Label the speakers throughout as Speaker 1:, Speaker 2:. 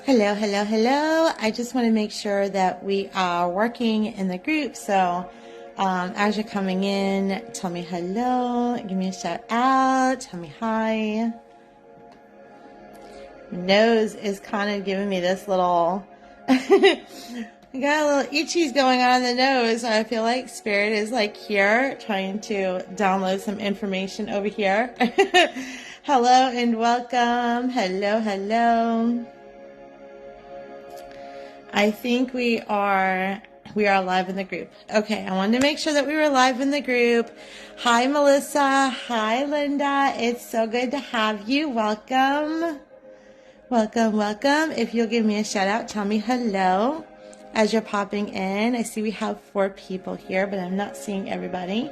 Speaker 1: Hello, hello, hello. I just want to make sure that we are working in the group. So as you're coming in, tell me hello, give me a shout out, tell me hi. Nose is kind of giving me this little, I got a little itchies going on in the nose. So I feel like Spirit is like here trying to download some information over here. Hello and welcome. Hello, hello. I think we are live in the group. Okay, I wanted to make sure that we were live in the group. Hi, Melissa. Hi, Linda. It's so good to have you. Welcome. Welcome, welcome. If you'll give me a shout out, tell me hello as you're popping in. I see we have 4 people here, but I'm not seeing everybody.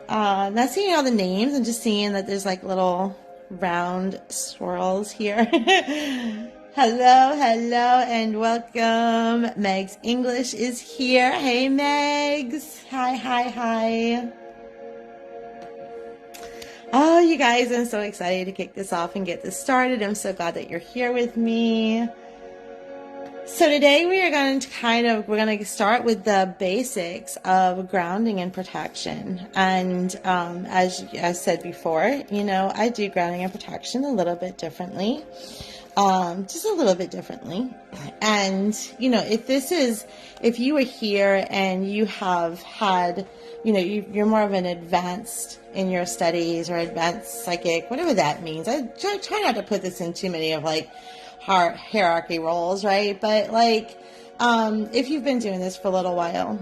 Speaker 1: Not seeing all the names. I'm just seeing that there's like little round swirls here. Hello, hello, and welcome. Megs English is here. Hey, Megs. Hi, hi, hi. Oh, you guys, I'm so excited to kick this off and get this started. I'm so glad that you're here with me. So today we are going to start with the basics of grounding and protection. And as I said before, I do grounding and protection a little bit differently. Just a little bit differently. And, if you were here and you have had, you're more of an advanced in your studies or advanced psychic, whatever that means. I try not to put this in too many of like hierarchy roles, right? But if you've been doing this for a little while,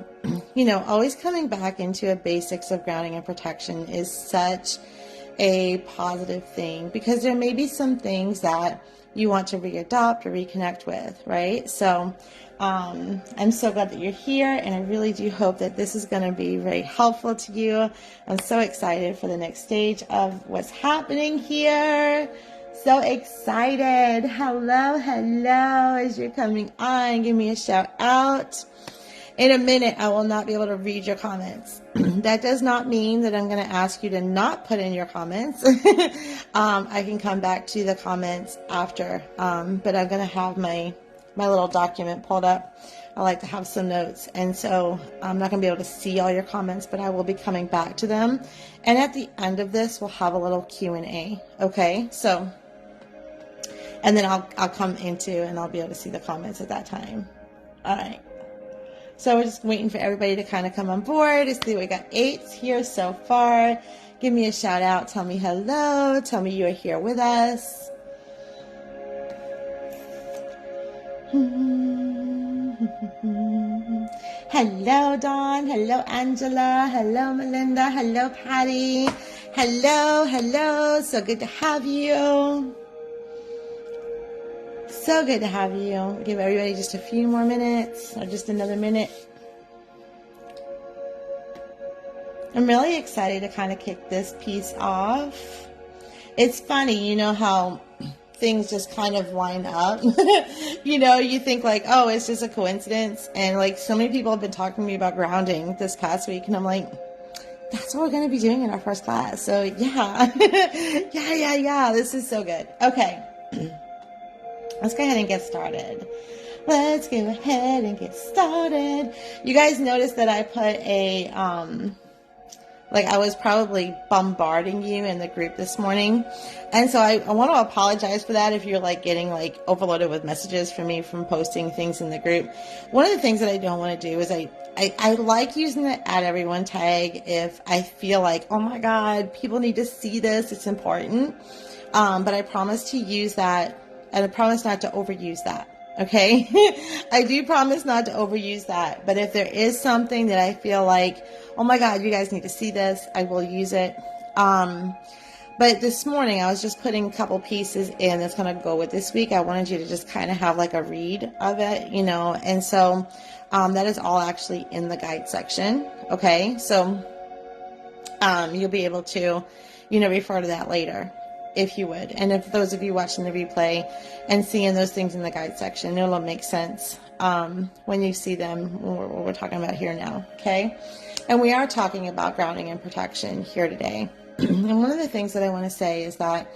Speaker 1: always coming back into a basics of grounding and protection is such a positive thing, because there may be some things that you want to readopt or reconnect with, right? So I'm so glad that you're here, and I really do hope that this is going to be very helpful to you. I'm so excited for the next stage of what's happening here. So excited. Hello, hello, as you're coming on, give me a shout out. In a minute, I will not be able to read your comments. That does not mean that I'm going to ask you to not put in your comments. I can come back to the comments after, but I'm going to have my little document pulled up. I like to have some notes, and so I'm not going to be able to see all your comments, but I will be coming back to them. And at the end of this, we'll have a little Q&A, okay? So, and then I'll come into and I'll be able to see the comments at that time. All right. So we're just waiting for everybody to kind of come on board. I see we got 8 here so far. Give me a shout out. Tell me hello. Tell me you're here with us. Hello, Dawn. Hello, Angela. Hello, Melinda. Hello, Patty. Hello, hello. So good to have you. So good to have you. Give everybody just a few more minutes, or just another minute. I'm really excited to kind of kick this piece off. It's funny, how things just kind of line up. You think like, oh, it's just a coincidence. And like so many people have been talking to me about grounding this past week, and I'm like, that's what we're going to be doing in our first class. So yeah, yeah. This is so good. Okay. Let's go ahead and get started. Let's go ahead and get started. You guys noticed that I put a, I was probably bombarding you in the group this morning. And so I want to apologize for that if you're getting overloaded with messages from me from posting things in the group. One of the things that I don't want to do is I like using the @everyone tag if I feel like, oh my God, people need to see this. It's important. But I promise to use that. And I promise not to overuse that, okay? I do promise not to overuse that. But if there is something that I feel like, oh my God, you guys need to see this, I will use it. But this morning, I was just putting a couple pieces in that's going to go with this week. I wanted you to just kind of have a read of it, And so that is all actually in the guide section, okay? So you'll be able to, refer to that later, if you would. And if those of you watching the replay and seeing those things in the guide section, it'll make sense when you see them, what we're talking about here now, okay? And we are talking about grounding and protection here today. And one of the things that I want to say is that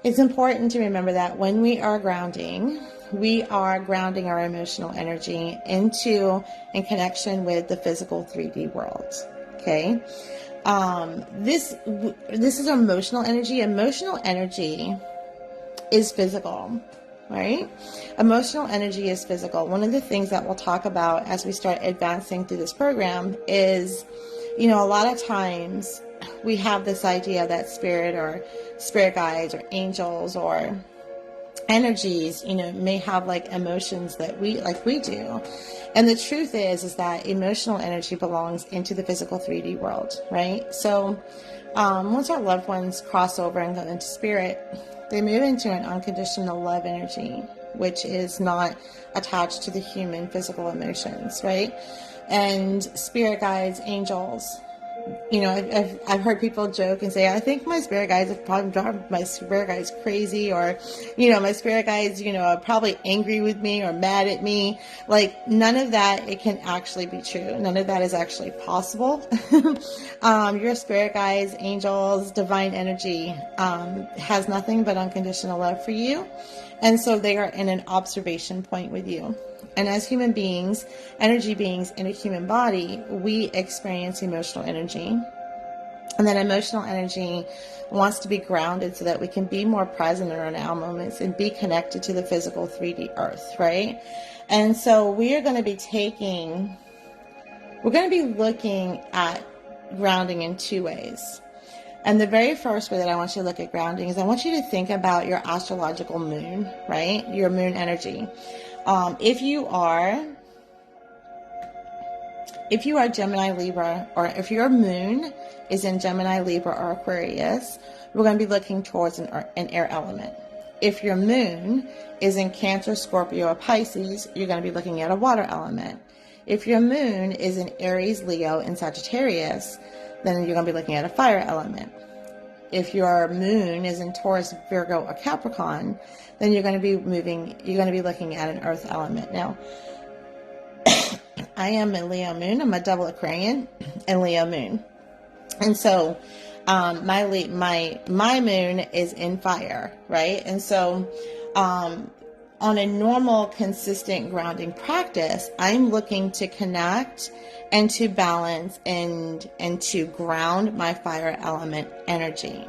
Speaker 1: it's important to remember that when we are grounding, we are grounding our emotional energy into in connection with the physical 3D world. Okay. This is emotional energy. Emotional energy is physical, right? Emotional energy is physical. One of the things that we'll talk about as we start advancing through this program is, a lot of times we have this idea that spirit or spirit guides or angels or energies, may have like emotions that we do. And the truth is that emotional energy belongs into the physical 3D world, right? So once our loved ones cross over and go into spirit, they move into an unconditional love energy, which is not attached to the human physical emotions, right? And spirit guides, angels, I've heard people joke and say, I think my spirit guides have probably driven my spirit guides crazy, or, my spirit guides, are probably angry with me or mad at me. Like, none of that, it can actually be true. None of that is actually possible. Your spirit guides, angels, divine energy, has nothing but unconditional love for you. And so they are in an observation point with you. And as human beings, energy beings in a human body, we experience emotional energy. And that emotional energy wants to be grounded so that we can be more present in our now moments and be connected to the physical 3D earth, right? And so we are going to be looking at grounding in two ways. And the very first way that I want you to look at grounding is I want you to think about your astrological moon, right? Your moon energy. If you are Gemini, Libra, or if your moon is in Gemini, Libra, or Aquarius, we're going to be looking towards an air element. If your moon is in Cancer, Scorpio, or Pisces, you're going to be looking at a water element. If your moon is in Aries, Leo, and Sagittarius, then you're going to be looking at a fire element. If your moon is in Taurus, Virgo, or Capricorn, then you're going to be looking at an earth element. Now, I am a Leo moon. I'm a double Aquarian and Leo moon. And so, my moon is in fire, right? And so, on a normal, consistent grounding practice, I'm looking to connect and to balance and to ground my fire element energy.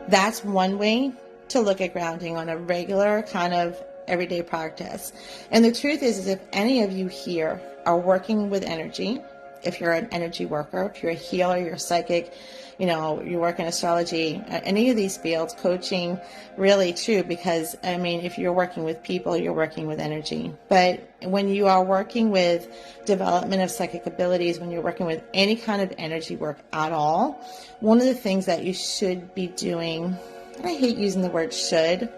Speaker 1: That's one way to look at grounding on a regular kind of everyday practice. And the truth is if any of you here are working with energy, if you're an energy worker, if you're a healer, you're psychic, you work in astrology, any of these fields, coaching, really true, because if you're working with people, you're working with energy. But when you are working with development of psychic abilities, when you're working with any kind of energy work at all, one of the things that you should be doing, and I hate using the word should,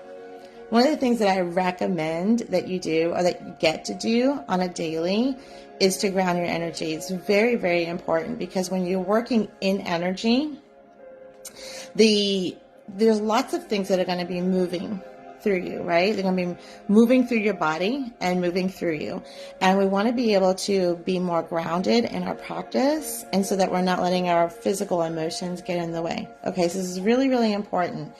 Speaker 1: one of the things that I recommend that you do, or that you get to do on a daily, is to ground your energy. It's very, very important, because when you're working in energy, there's lots of things that are going to be moving through you, right? They're going to be moving through your body and moving through you. And we want to be able to be more grounded in our practice, and so that we're not letting our physical emotions get in the way. Okay, so this is really, really important.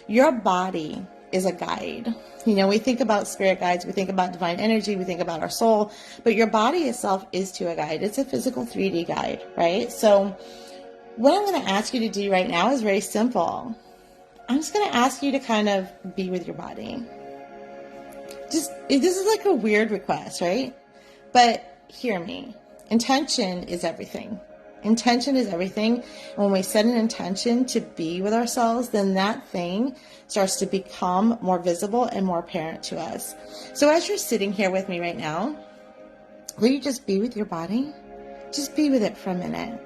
Speaker 1: Your body is a guide. We think about spirit guides, we think about divine energy, we think about our soul, but your body itself is to a guide. It's a physical 3D guide, right? So what I'm going to ask you to do right now is very simple. I'm just going to ask you to kind of be with your body. This is like a weird request, right? But hear me. Intention is everything. Intention is everything. And when we set an intention to be with ourselves, then that thing starts to become more visible and more apparent to us. So as you're sitting here with me right now, will you just be with your body? Just be with it for a minute.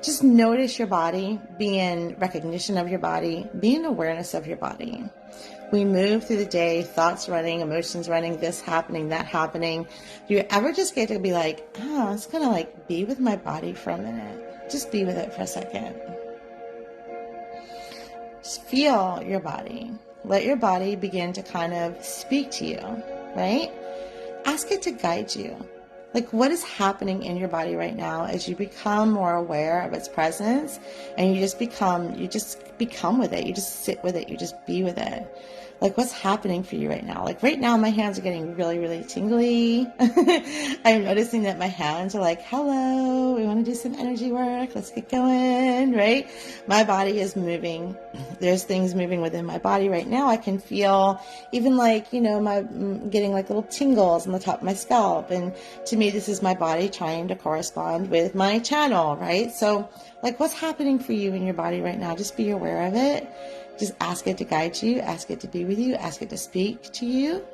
Speaker 1: Just notice your body, be in recognition of your body, be in awareness of your body. We move through the day, thoughts running, emotions running, this happening, that happening. Do you ever just get to be like, I'm just going to be with my body for a minute. Just be with it for a second. Just feel your body. Let your body begin to kind of speak to you, right? Ask it to guide you. Like, what is happening in your body right now as you become more aware of its presence, and you just become with it. You just sit with it. You just be with it. Like, what's happening for you right now? Like, right now, my hands are getting really, really tingly. I'm noticing that my hands are like, hello, we want to do some energy work. Let's get going, right? My body is moving. There's things moving within my body right now. I can feel even like, my getting like little tingles on the top of my scalp. And to me, this is my body trying to correspond with my channel, right? So, like, what's happening for you in your body right now? Just be aware of it. Just ask it to guide you, ask it to be with you, ask it to speak to you.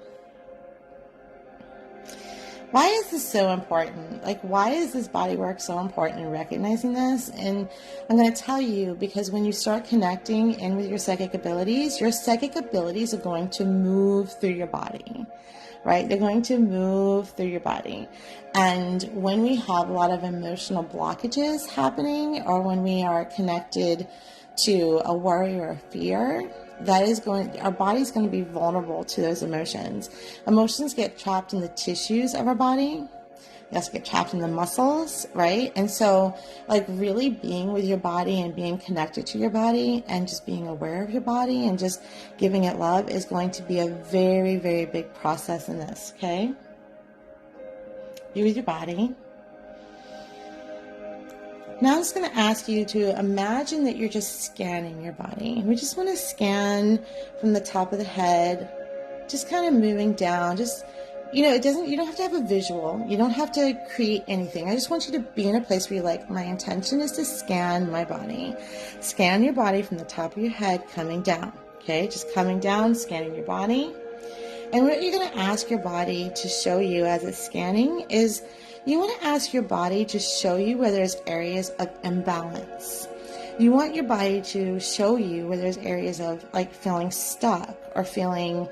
Speaker 1: Why is this so important? Like, why is this body work so important in recognizing this? And I'm going to tell you, because when you start connecting in with your psychic abilities are going to move through your body, right? They're going to move through your body. And when we have a lot of emotional blockages happening, or when we are connected to a worry or a fear, our body's going to be vulnerable to those emotions. Emotions get trapped in the tissues of our body. They also get trapped in the muscles, right? And so, like, really being with your body and being connected to your body and just being aware of your body and just giving it love is going to be a very, very big process in this, okay? Be with your body. Now I'm just going to ask you to imagine that you're just scanning your body. We just want to scan from the top of the head, just kind of moving down. Just, you don't have to have a visual. You don't have to create anything. I just want you to be in a place where you're like, my intention is to scan my body. Scan your body from the top of your head coming down. Okay, just coming down, scanning your body. And what you're going to ask your body to show you as it's scanning is, you want to ask your body to show you where there's areas of imbalance. You want your body to show you where there's areas of like feeling stuck or feeling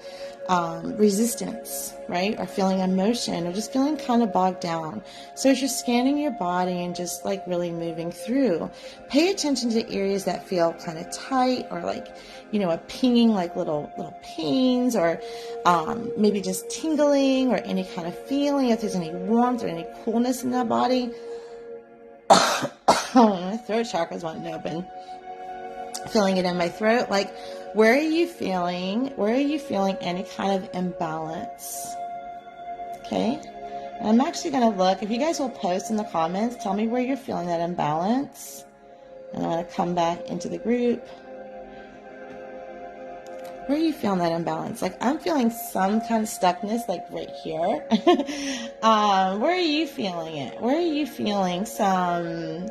Speaker 1: resistance, right? Or feeling emotion or just feeling kind of bogged down. So as you're scanning your body and just like really moving through, pay attention to areas that feel kind of tight or like, a pinging, like little pings, or maybe just tingling or any kind of feeling, if there's any warmth or any coolness in that body. My throat chakra's wanting to open. Feeling it in my throat. Like, where are you feeling any kind of imbalance? Okay. And I'm actually going to look, if you guys will post in the comments, tell me where you're feeling that imbalance. And I'm going to come back into the group. Where are you feeling that imbalance? Like, I'm feeling some kind of stuckness, like right here. Where are you feeling it? Where are you feeling some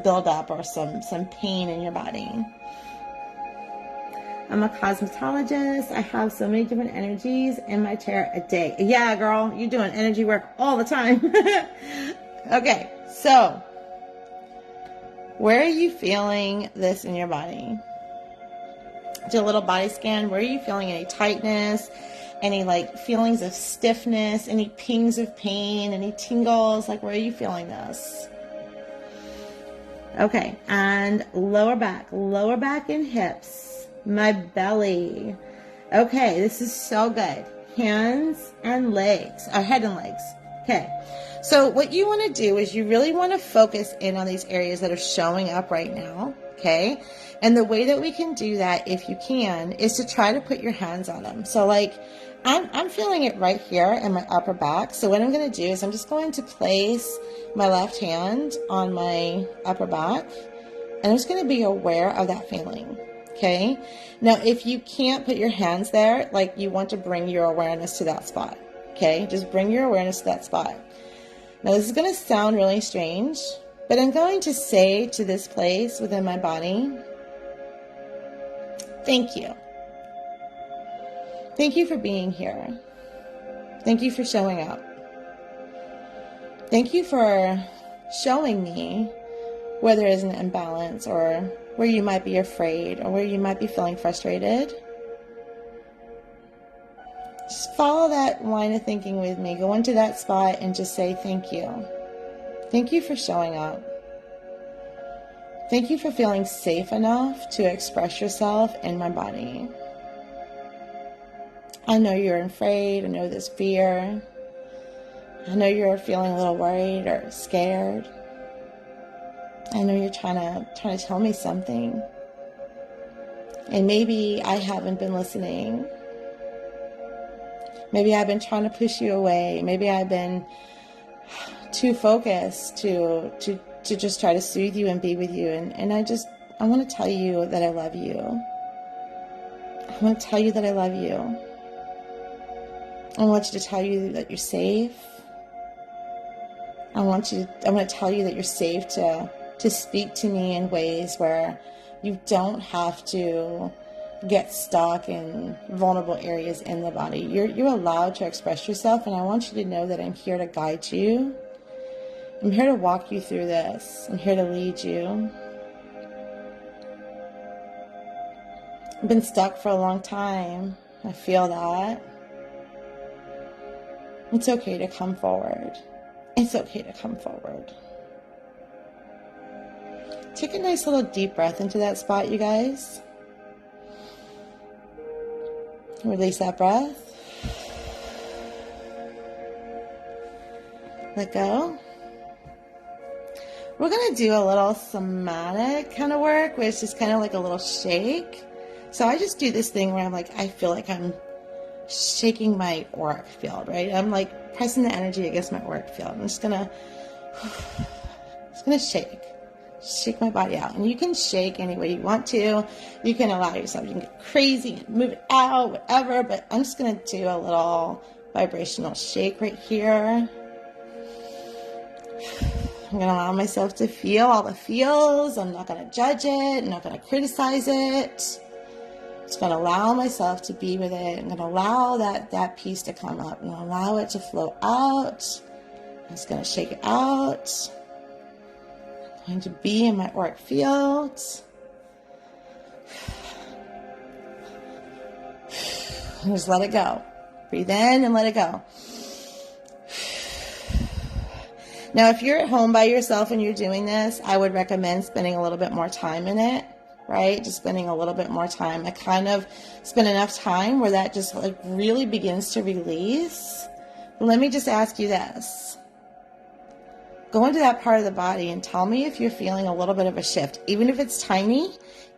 Speaker 1: buildup or some pain in your body? I'm a cosmetologist. I have so many different energies in my chair a day. Yeah, girl, you're doing energy work all the time. Okay, so where are you feeling this in your body? Do a little body scan. Where are you feeling any tightness, any like feelings of stiffness, any pings of pain, any tingles? Like, where are you feeling this? Okay, and lower back and hips, my belly. Okay, this is so good. Hands and legs, or head and legs. Okay, so what you want to do is you really want to focus in on these areas that are showing up right now. Okay, and the way that we can do that, if you can, is to try to put your hands on them. So like, I'm feeling it right here in my upper back. So what I'm going to do is I'm just going to place my left hand on my upper back, and I'm just going to be aware of that feeling. Okay. Now, if you can't put your hands there, like, you want to bring your awareness to that spot. Okay. Just bring your awareness to that spot. Now, this is going to sound really strange, but I'm going to say to this place within my body, thank you. Thank you for being here. Thank you for showing up. Thank you for showing me where there is an imbalance, or where you might be afraid, or where you might be feeling frustrated. Just follow that line of thinking with me. Go into that spot and just say thank you. Thank you for showing up. Thank you for feeling safe enough to express yourself in my body. I know you're afraid. I know there's fear. I know you're feeling a little worried or scared. I know you're trying to tell me something. And maybe I haven't been listening. Maybe I've been trying to push you away. Maybe I've been too focused to just try to soothe you and be with you. And I want to tell you that I love you. I want to tell you that I love you. I want you to tell you that you're safe. I want to tell you that you're safe to speak to me in ways where you don't have to get stuck in vulnerable areas in the body. You're allowed to express yourself, and I want you to know that I'm here to guide you. I'm here to walk you through this. I'm here to lead you. I've been stuck for a long time. I feel that. It's okay to come forward. It's okay to come forward. Take a nice little deep breath into that spot, you guys. Release that breath. Let go. We're going to do a little somatic kind of work, where it's just kind of like a little shake. So I just do this thing where I feel like I'm shaking my auric field, right? I'm like pressing the energy against my auric field. I'm just going to shake my body out. And you can shake any way you want to. You can allow yourself, you can get crazy and move it out, whatever, but I'm just going to do a little vibrational shake right here. I'm going to allow myself to feel all the feels. I'm not going to judge it. I'm not going to criticize it. I'm just going to allow myself to be with it. I'm going to allow that piece to come up. I'm going to allow it to flow out. I'm just going to shake it out. I'm going to be in my auric field. And just let it go. Breathe in and let it go. Now, if you're at home by yourself and you're doing this, I would recommend spending a little bit more time in it, right? Just spending a little bit more time. I kind of spend enough time where that just really begins to release. But let me just ask you this. Go into that part of the body and tell me if you're feeling a little bit of a shift. Even if it's tiny,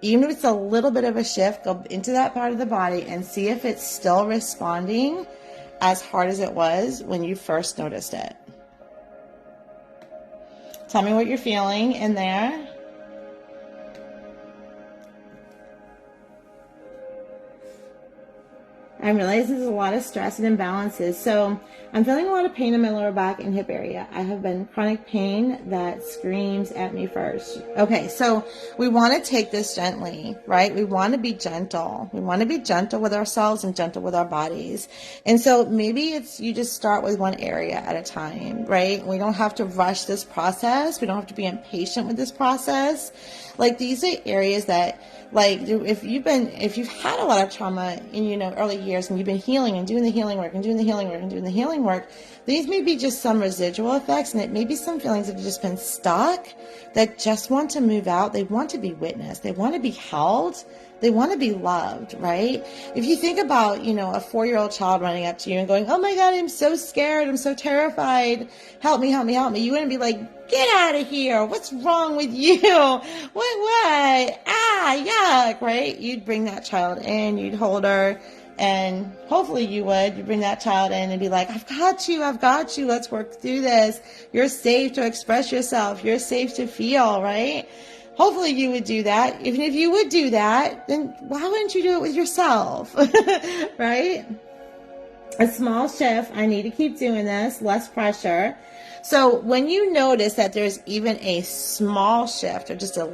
Speaker 1: even if it's a little bit of a shift, go into that part of the body and see if it's still responding as hard as it was when you first noticed it. Tell me what you're feeling in there. I realize there's a lot of stress and imbalances. So I'm feeling a lot of pain in my lower back and hip area. I have been chronic pain that screams at me first. Okay, so we want to take this gently, right? We want to be gentle. We want to be gentle with ourselves and gentle with our bodies. And so maybe it's you just start with one area at a time, right? We don't have to rush this process. We don't have to be impatient with this process. These are areas that, if you've had a lot of trauma in, early years, and you've been healing and doing the healing work and doing the healing work and doing the healing work, these may be just some residual effects, and it may be some feelings that have just been stuck that just want to move out. They want to be witnessed. They want to be held. They want to be loved, right? If you think about, a 4-year-old child running up to you and going, "Oh my God, I'm so scared. I'm so terrified. Help me, help me, help me." You wouldn't be like, "Get out of here. What's wrong with you? What? Yuck," right? You'd bring that child in, you'd hold her, and hopefully you'd bring that child in and be like, I've got you. Let's work through this. You're safe to express yourself. You're safe to feel, right? Hopefully you would do that. Even if you would do that, then why wouldn't you do it with yourself? Right? A small shift. I need to keep doing this. Less pressure. So when you notice that there's even a small shift or just a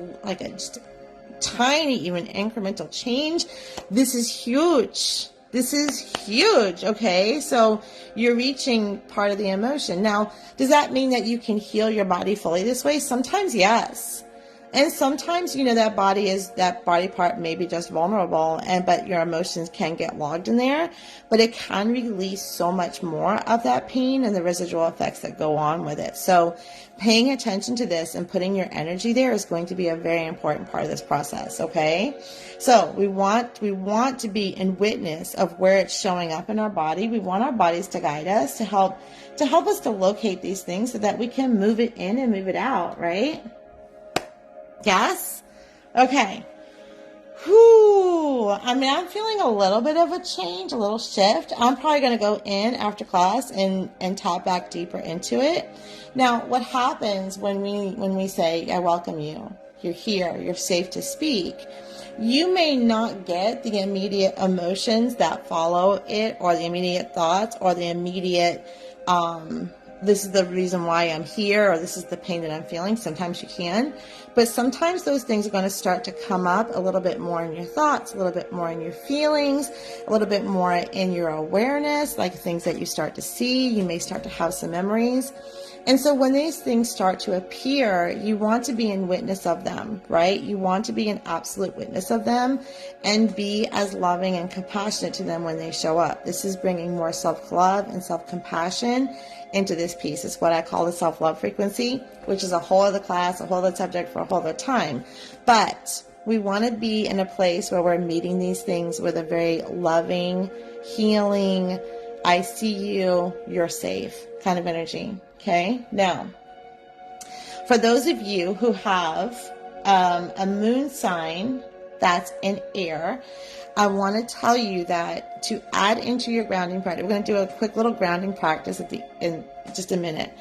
Speaker 1: tiny, even incremental change, this is huge. This is huge. Okay. So you're reaching part of the emotion. Now, does that mean that you can heal your body fully this way? Sometimes, yes. And sometimes, that body part may be just vulnerable, but your emotions can get logged in there, but it can release so much more of that pain and the residual effects that go on with it. So paying attention to this and putting your energy there is going to be a very important part of this process. Okay. So we want to be in witness of where it's showing up in our body. We want our bodies to guide us, to help us to locate these things so that we can move it in and move it out. Right? Yes? Okay. Whew. I'm feeling a little bit of a change, a little shift. I'm probably going to go in after class and tap back deeper into it. Now, what happens when we say, I welcome you, you're here, you're safe to speak, you may not get the immediate emotions that follow it, or the immediate thoughts, or the immediate, this is the reason why I'm here, or this is the pain that I'm feeling. Sometimes you can, but sometimes those things are going to start to come up a little bit more in your thoughts, a little bit more in your feelings, a little bit more in your awareness, like things that you start to see. You may start to have some memories. And so when these things start to appear, you want to be in witness of them, right? You want to be an absolute witness of them and be as loving and compassionate to them when they show up. This is bringing more self-love and self-compassion into this piece. It's what I call the self-love frequency, which is a whole other class, a whole other subject for a whole other time. But we want to be in a place where we're meeting these things with a very loving, healing, I see you, you're safe kind of energy. Okay. Now, for those of you who have a moon sign that's in air, I want to tell you that to add into your grounding practice, we're going to do a quick little grounding practice in just a minute.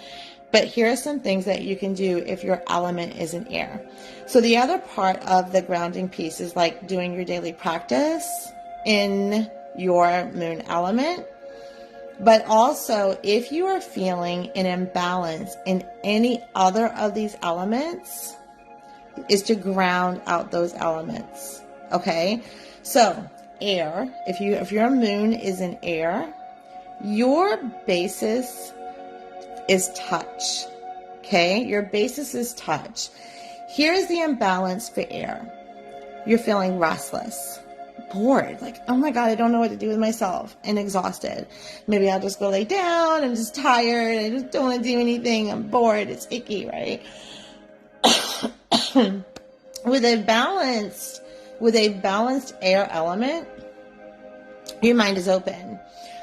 Speaker 1: But here are some things that you can do if your element is in air. So the other part of the grounding piece is like doing your daily practice in your moon element. But also, if you are feeling an imbalance in any other of these elements, is to ground out those elements. Okay? So, air, if your moon is in air, your basis is touch. Okay? Your basis is touch. Here's the imbalance for air. You're feeling restless, bored, like, oh my God, I don't know what to do with myself, and exhausted. Maybe I'll just go lay down. I'm just tired. I just don't want to do anything. I'm bored. It's icky, right? With a balanced air element, your mind is open.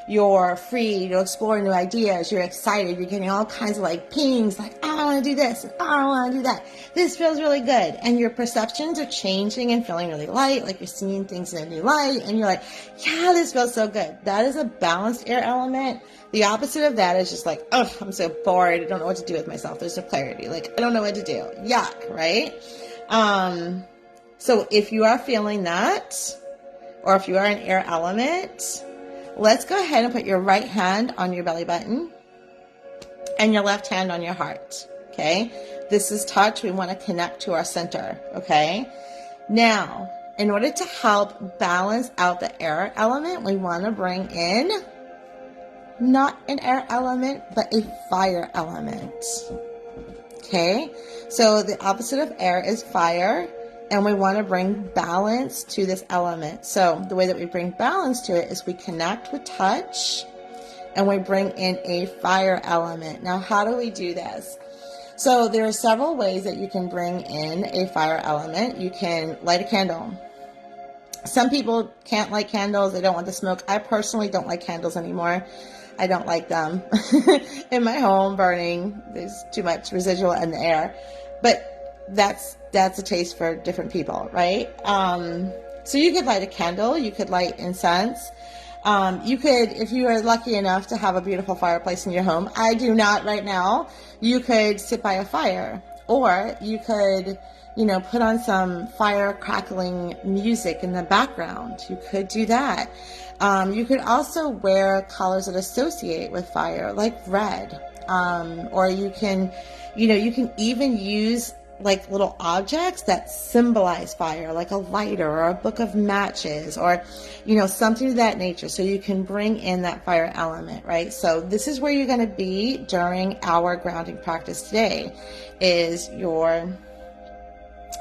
Speaker 1: You're free to explore new ideas. You're excited. You're getting all kinds of like pings, like, I want to do this, and I want to do that. This feels really good. And your perceptions are changing and feeling really light, like you're seeing things in a new light. And you're like, yeah, this feels so good. That is a balanced air element. The opposite of that is just like, oh, I'm so bored. I don't know what to do with myself. There's no clarity. Like, I don't know what to do. Yuck, right? So if you are feeling that, or if you are an air element, let's go ahead and put your right hand on your belly button and your left hand on your heart. Okay. This is touch. We want to connect to our center. Okay. Now, in order to help balance out the air element, we want to bring in not an air element, but a fire element. Okay. So the opposite of air is fire. And we want to bring balance to this element. So the way that we bring balance to it is we connect with touch and we bring in a fire element. Now, how do we do this? So there are several ways that you can bring in a fire element. You can light a candle. Some people can't light candles. They don't want the smoke. I personally don't like candles anymore. I don't like them in my home burning. There's too much residual in the air. But that's a taste for different people, right? So you could light a candle, you could light incense. You could, if you are lucky enough to have a beautiful fireplace in your home, I do not right now, you could sit by a fire, or you could, put on some fire crackling music in the background. You could do that. You could also wear colors that associate with fire, like red. Or you can even use like little objects that symbolize fire, like a lighter or a book of matches, or, something of that nature. So you can bring in that fire element, right? So this is where you're going to be during our grounding practice today, is your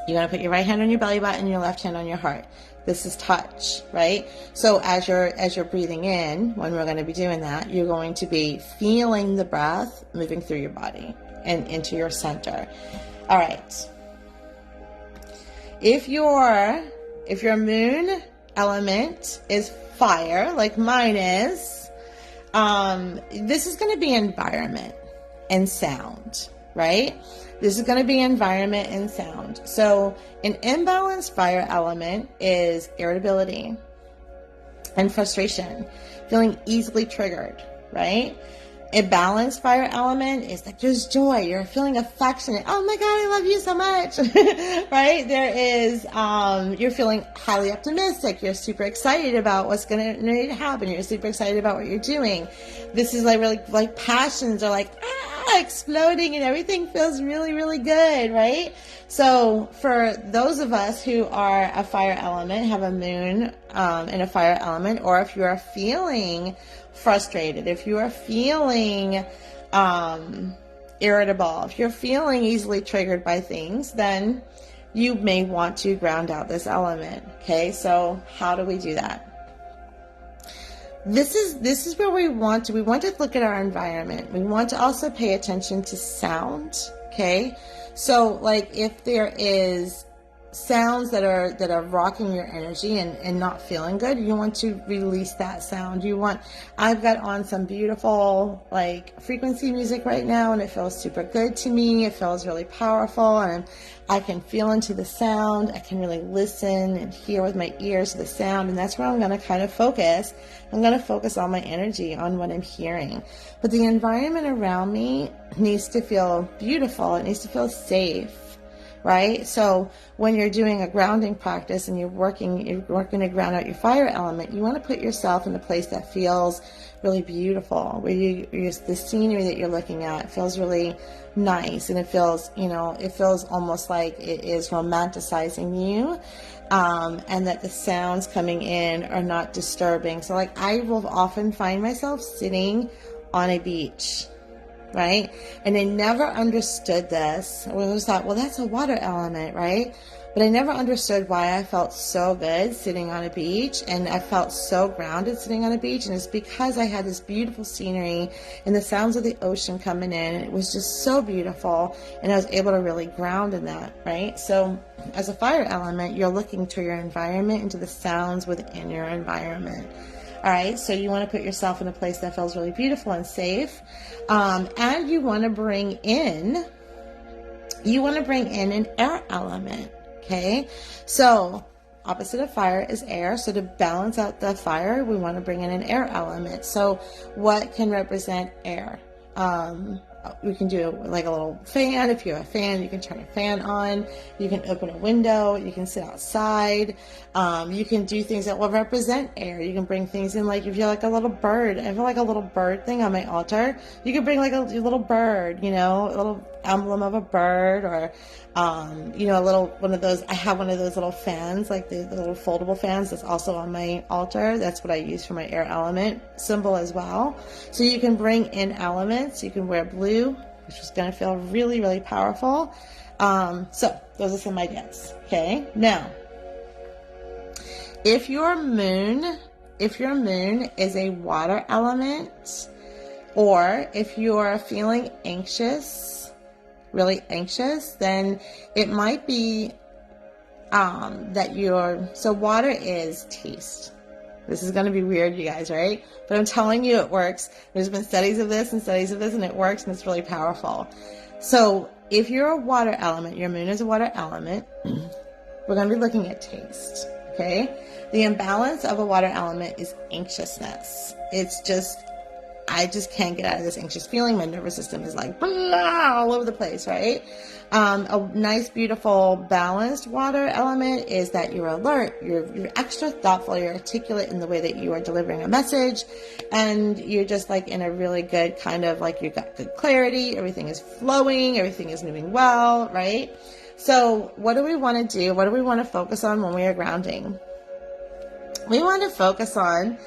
Speaker 1: You're going to put your right hand on your belly button and your left hand on your heart. This is touch, right? So as you're breathing in, when we're going to be doing that, you're going to be feeling the breath moving through your body and into your center. All right. If your moon element is fire, like mine is, this is going to be environment and sound, right? This is going to be environment and sound. So an imbalanced fire element is irritability and frustration, feeling easily triggered, right? A balanced fire element is like there's joy. You're feeling affectionate. Oh my God, I love you so much, right? There is, you're feeling highly optimistic. You're super excited about what's going to happen. You're super excited about what you're doing. This is like really like passions are like, exploding and everything feels really, really good, right? So for those of us who are a fire element, have a moon in a fire element, or if you are feeling frustrated, if you are feeling irritable, if you're feeling easily triggered by things, then you may want to ground out this element. Okay, so how do we do that? This is where we want to look at our environment. We want to also pay attention to sound. Okay, so like if there is sounds that are rocking your energy and not feeling good, you want to release that sound. I've got on some beautiful like frequency music right now, and it feels super good to me. It feels really powerful, and I can feel into the sound. I can really listen and hear with my ears the sound, and that's where I'm going to kind of focus. I'm going to focus all my energy on what I'm hearing. But the environment around me needs to feel beautiful. It needs to feel safe. Right? So when you're doing a grounding practice and you're working to ground out your fire element, you want to put yourself in a place that feels really beautiful, where the scenery that you're looking at feels really nice, and it feels almost like it is romanticizing you, and that the sounds coming in are not disturbing. So like I will often find myself sitting on a beach, right? And I never understood this. I always thought, well, that's a water element, right? But I never understood why I felt so good sitting on a beach, and I felt so grounded sitting on a beach. And it's because I had this beautiful scenery and the sounds of the ocean coming in. And it was just so beautiful, and I was able to really ground in that, right? So as a fire element, you're looking to your environment and to the sounds within your environment. All right, so you want to put yourself in a place that feels really beautiful and safe, and you want to bring in an air element. Okay, so opposite of fire is air. So to balance out the fire, we want to bring in an air element. So what can represent air? We can do like a little fan. If you have a fan, you can turn a fan on. You can open a window. You can sit outside. You can do things that will represent air. You can bring things in, like if you're like a little bird. I have like a little bird thing on my altar. You can bring like a little bird, a little emblem of a bird, or a little one of those. I have one of those little fans, like the little foldable fans that's also on my altar. That's what I use for my air element symbol as well. So you can bring in elements. You can wear blue, which is going to feel really, really powerful. So those are some ideas. Okay. Now, if your moon is a water element, or if you're feeling anxious, really anxious, then it might be so water is taste. This is going to be weird, you guys, right? But I'm telling you, it works. There's been studies of this, and it works, and it's really powerful. So if you're a water element, your moon is a water element, we're going to be looking at taste, okay? The imbalance of a water element is anxiousness. It's just, I just can't get out of this anxious feeling. My nervous system is like blah, all over the place, right? A nice, beautiful, balanced water element is that you're alert, you're extra thoughtful, you're articulate in the way that you are delivering a message, and you're just like in a really good kind of like, you've got good clarity, everything is flowing, everything is moving well, right? So what do we want to do? What do we want to focus on when we are grounding? We want to focus on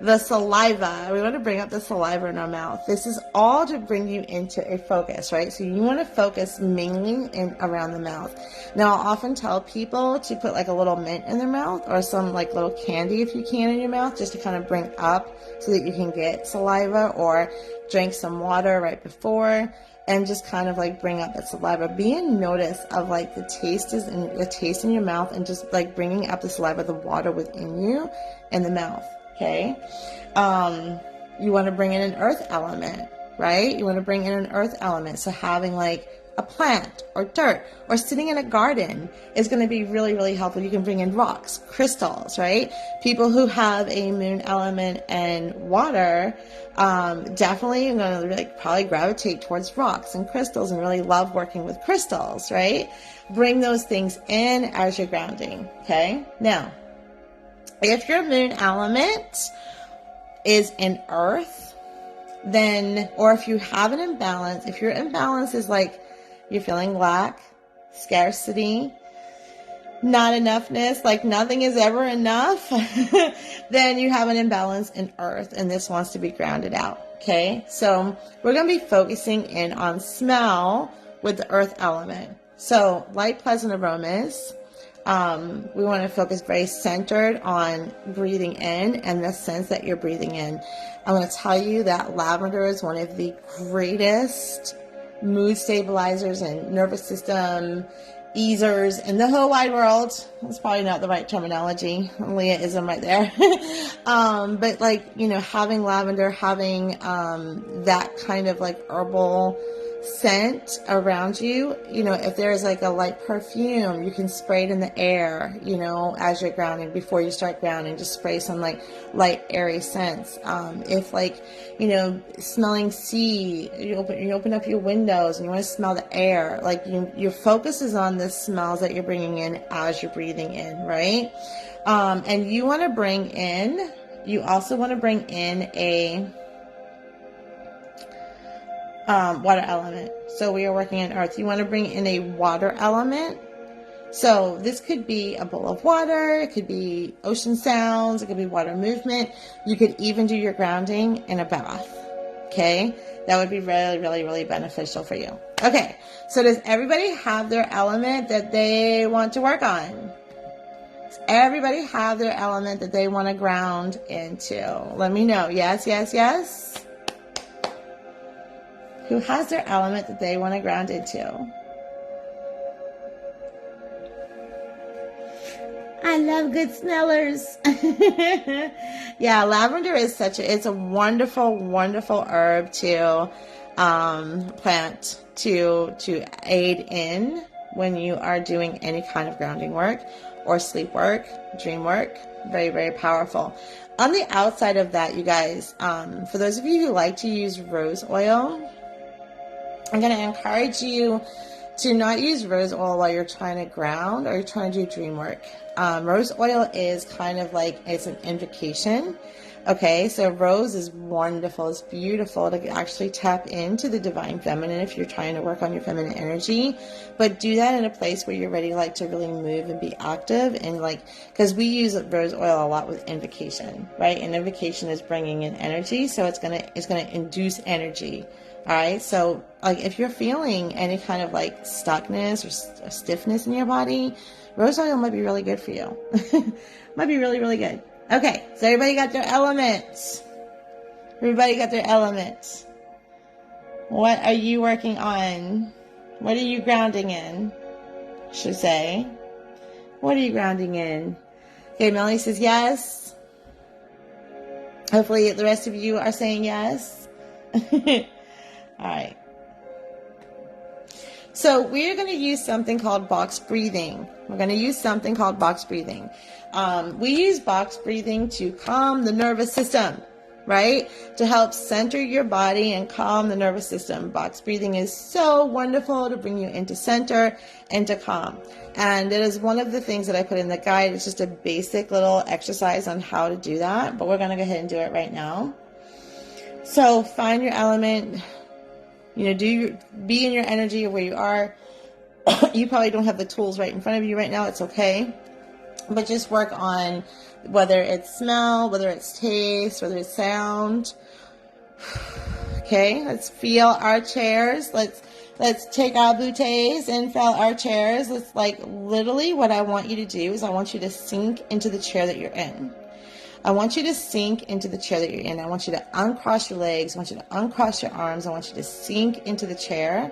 Speaker 1: the saliva. We want to bring up the saliva in our mouth. This is all to bring you into a focus, right? So you want to focus mainly in around the mouth. Now, I'll often tell people to put like a little mint in their mouth or some like little candy if you can in your mouth, just to kind of bring up so that you can get saliva, or drink some water right before and just kind of like bring up that saliva. Be in notice of like the taste in your mouth, and just like bringing up the saliva, the water within you and the mouth. Okay. You want to bring in an earth element, right? You want to bring in an earth element. So having like a plant or dirt or sitting in a garden is going to be really, really helpful. You can bring in rocks, crystals, right? People who have a moon element and water, definitely going to like probably gravitate towards rocks and crystals and really love working with crystals, right? Bring those things in as you're grounding. Okay. Now, if your moon element is in earth, then, or if you have an imbalance, if your imbalance is like you're feeling lack, scarcity, not enoughness, like nothing is ever enough, then you have an imbalance in earth, and this wants to be grounded out. Okay. So we're going to be focusing in on smell with the earth element. So light, pleasant aromas. We want to focus very centered on breathing in and the sense that you're breathing in. I'm going to tell you that lavender is one of the greatest mood stabilizers and nervous system easers in the whole wide world. That's probably not the right terminology. Leah-ism right there. But like, you know, having lavender, having that kind of like herbal scent around you, you know, if there's like a light perfume, you can spray it in the air, you know, as you're grounding, before you start grounding, just spray some like light airy scents. If like, you know, smelling sea, you open up your windows and you want to smell the air, like your focus is on the smells that you're bringing in as you're breathing in, right? And you want to bring in, you also want to bring in a water element. So we are working in earth. You want to bring in a water element. So this could be a bowl of water. It could be ocean sounds. It could be water movement. You could even do your grounding in a bath. Okay. That would be really, really, really beneficial for you. Okay. So does everybody have their element that they want to work on? Does everybody have their element that they want to ground into? Let me know. Yes, yes, yes. Who has their element that they want to ground into? I love good smellers. Yeah, lavender is it's a wonderful, wonderful herb to plant to aid in when you are doing any kind of grounding work or sleep work, dream work. Very, very powerful. On the outside of that, you guys, for those of you who like to use rose oil, I'm going to encourage you to not use rose oil while you're trying to ground or you're trying to do dream work. Rose oil is kind of like, it's an invocation. Okay, so rose is wonderful. It's beautiful to actually tap into the divine feminine if you're trying to work on your feminine energy. But do that in a place where you're ready like to really move and be active, and like, because we use rose oil a lot with invocation, right? And invocation is bringing in energy, so it's gonna induce energy. All right, so like if you're feeling any kind of like stuckness or stiffness in your body, rose oil might be really good for you. Might be really, really good. Okay, so everybody got their elements. Everybody got their elements. What are you working on? What are you grounding in? I should say. What are you grounding in? Okay, Melanie says yes. Hopefully the rest of you are saying yes. All right. So we're going to use something called box breathing. We're going to use something called box breathing. We use box breathing to calm the nervous system, right? To help center your body and calm the nervous system. Box breathing is so wonderful to bring you into center and to calm. And it is one of the things that I put in the guide. It's just a basic little exercise on how to do that, but we're going to go ahead and do it right now. So find your element. You know, be in your energy of where you are. You probably don't have the tools right in front of you right now. It's okay. but just work on whether it's smell, whether it's taste, whether it's sound. Okay, let's feel our chairs. Let's take our bouteilles and feel our chairs. Let's, like, literally what I want you to do is I want you to sink into the chair that you're in. I want you to sink into the chair that you're in. I want you to uncross your legs. I want you to uncross your arms. I want you to sink into the chair.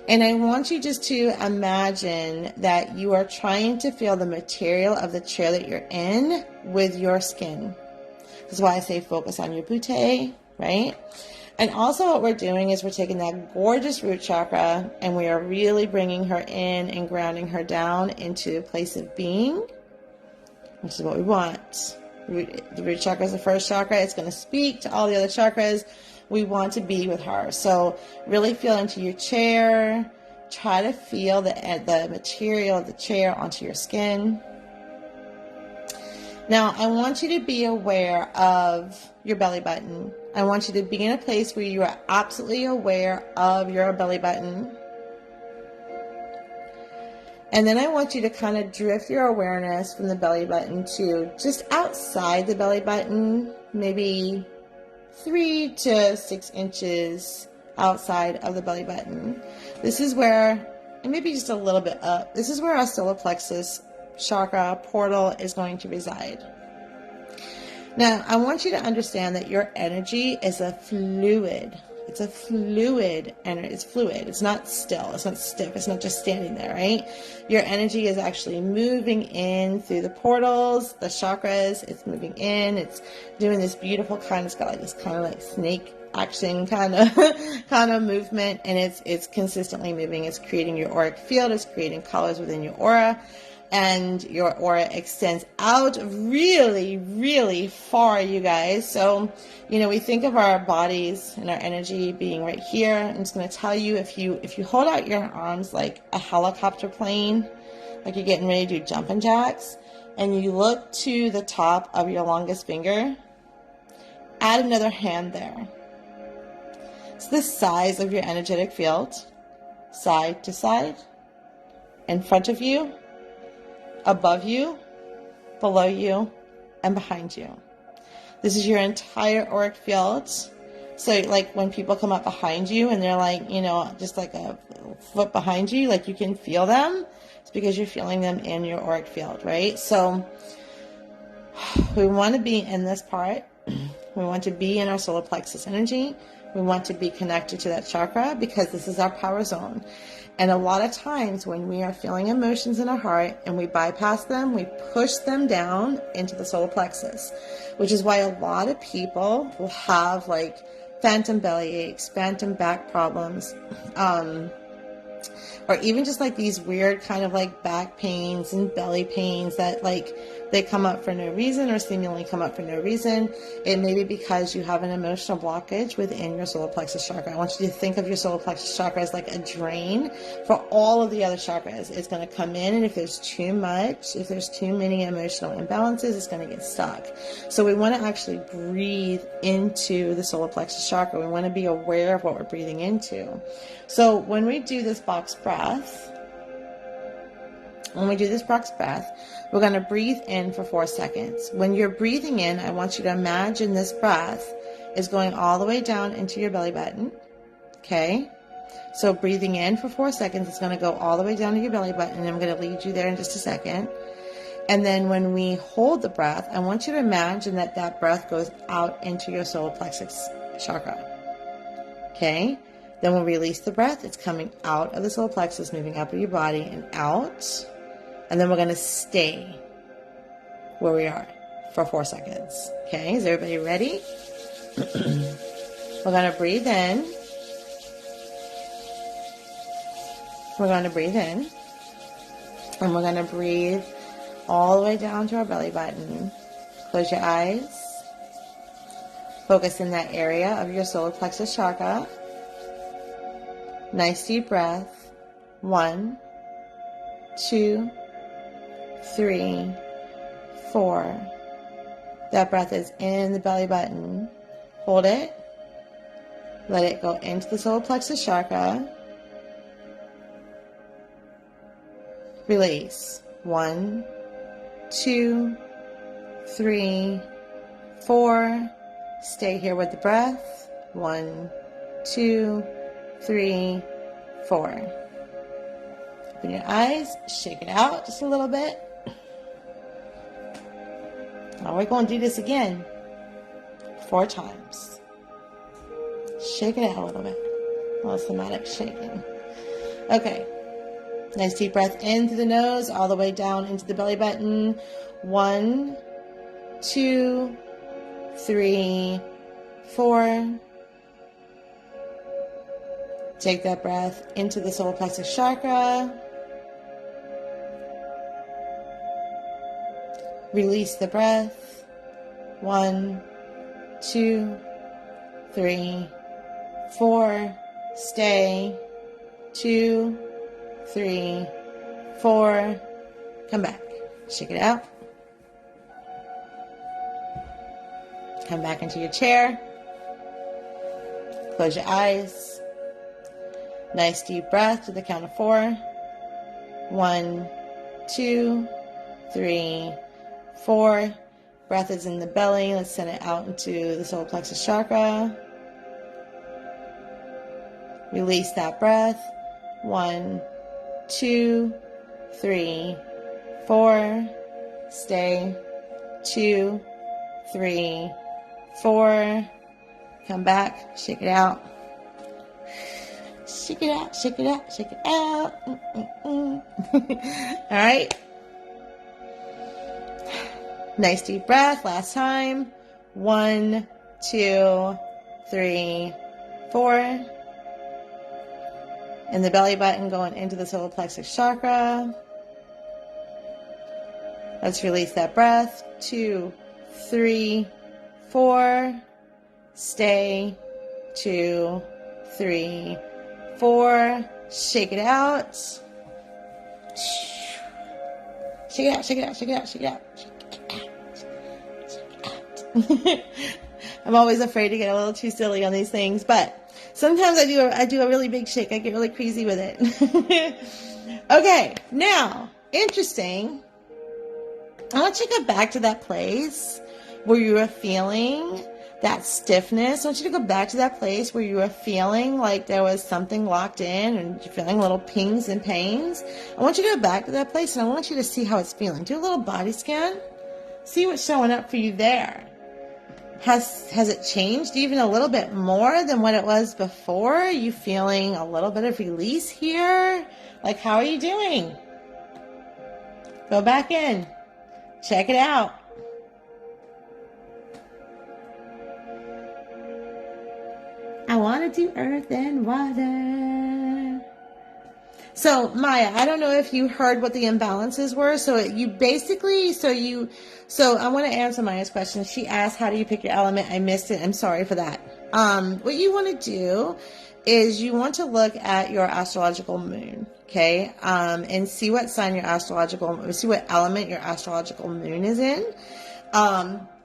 Speaker 1: And I want you just to imagine that you are trying to feel the material of the chair that you're in with your skin. This is why I say focus on your bouteille, right? And also what we're doing is we're taking that gorgeous root chakra and we are really bringing her in and grounding her down into a place of being, which is what we want. The root chakra is the first chakra. It's going to speak to all the other chakras. We want to be with her. So really feel into your chair. Try to feel the material of the chair onto your skin. Now, I want you to be aware of your belly button. I want you to be in a place where you are absolutely aware of your belly button. And then I want you to kind of drift your awareness from the belly button to just outside the belly button, maybe 3 to 6 inches outside of the belly button. This is where, and maybe just a little bit up, this is where our solar plexus chakra portal is going to reside. Now, I want you to understand that your energy is a fluid. It's a fluid, and it's fluid. It's not still. It's not stiff. It's not just standing there, right? Your energy is actually moving in through the portals, the chakras. It's moving in. It's doing this beautiful kind. It's got like this kind of like snake action kind of movement, and it's consistently moving. It's creating your auric field. It's creating colors within your aura. And your aura extends out really, really far, you guys. So, we think of our bodies and our energy being right here. I'm just going to tell you, if you hold out your arms like a helicopter plane, like you're getting ready to do jumping jacks, and you look to the top of your longest finger, add another hand there. It's the size of your energetic field, side to side, in front of you, above you, below you, and behind you. This is your entire auric field. So like when people come up behind you and they're like, just like a foot behind you, like you can feel them. It's because you're feeling them in your auric field, right? So we want to be in this part. We want to be in our solar plexus energy. We want to be connected to that chakra because this is our power zone. And a lot of times when we are feeling emotions in our heart and we bypass them, we push them down into the solar plexus, which is why a lot of people will have like phantom belly aches, phantom back problems, or even just like these weird kind of like back pains and belly pains that like they come up for no reason or seemingly come up for no reason. It may be because you have an emotional blockage within your solar plexus chakra. I want you to think of your solar plexus chakra as like a drain for all of the other chakras. It's going to come in, and if there's too much, if there's too many emotional imbalances, it's going to get stuck. So we want to actually breathe into the solar plexus chakra. We want to be aware of what we're breathing into. So when we do this box breath, we're going to breathe in for 4 seconds. When you're breathing in, I want you to imagine this breath is going all the way down into your belly button. Okay? So breathing in for 4 seconds, it's going to go all the way down to your belly button, and I'm going to lead you there in just a second. And then when we hold the breath, I want you to imagine that that breath goes out into your solar plexus chakra. Okay? Then we'll release the breath. It's coming out of the solar plexus, moving up your body and out. And then we're going to stay where we are for 4 seconds. Okay, is everybody ready? We're going to breathe in. We're going to breathe in. And we're going to breathe all the way down to our belly button. Close your eyes. Focus in that area of your solar plexus chakra. Nice deep breath. 1, 2, 3, 4. That breath is in the belly button. Hold it. Let it go into the solar plexus chakra. Release. 1, 2, 3, 4. Stay here with the breath. 1, 2, 3, 4. Open your eyes, shake it out just a little bit. Now we're going to do this again 4 times. Shake it out a little bit. A little somatic shaking. Okay. Nice deep breath in through the nose, all the way down into the belly button. 1, 2, 3, 4. Take that breath into the solar plexus chakra. Release the breath. 1, 2, 3, 4. Stay. 2, 3, 4. Come back. Shake it out. Come back into your chair. Close your eyes. Nice deep breath to the count of 4. 1, 2, 3, 4. Breath is in the belly. Let's send it out into the solar plexus chakra. Release that breath. 1, 2, 3, 4. Stay. 2, 3, 4. Come back. Shake it out. Shake it out. Shake it out. Shake it out. All right. Nice deep breath. Last time. 1, 2, 3, 4. In the belly button, going into the solar plexus chakra. Let's release that breath. 2, 3, 4. Stay. 2, 3, 4. Shake it out. Shake it out, shake it out, shake it out, shake it out. Shake it out. I'm always afraid to get a little too silly on these things, but sometimes I do a really big shake. I get really crazy with it. Okay, now, interesting. I want you to go back to that place where you were feeling that stiffness. I want you to go back to that place where you were feeling like there was something locked in and you're feeling little pings and pains. I want you to go back to that place and I want you to see how it's feeling. Do a little body scan. See what's showing up for you there. Has it changed even a little bit more than what it was before? Are you feeling a little bit of release here? Like, how are you doing? Go back in. Check it out. I want to do earth and water. So Maya, I don't know if you heard what the imbalances were. So I want to answer Maya's question. She asked, how do you pick your element? I missed it. I'm sorry for that. What you want to do is you want to look at your astrological moon, okay? And see what sign see what element your astrological moon is in.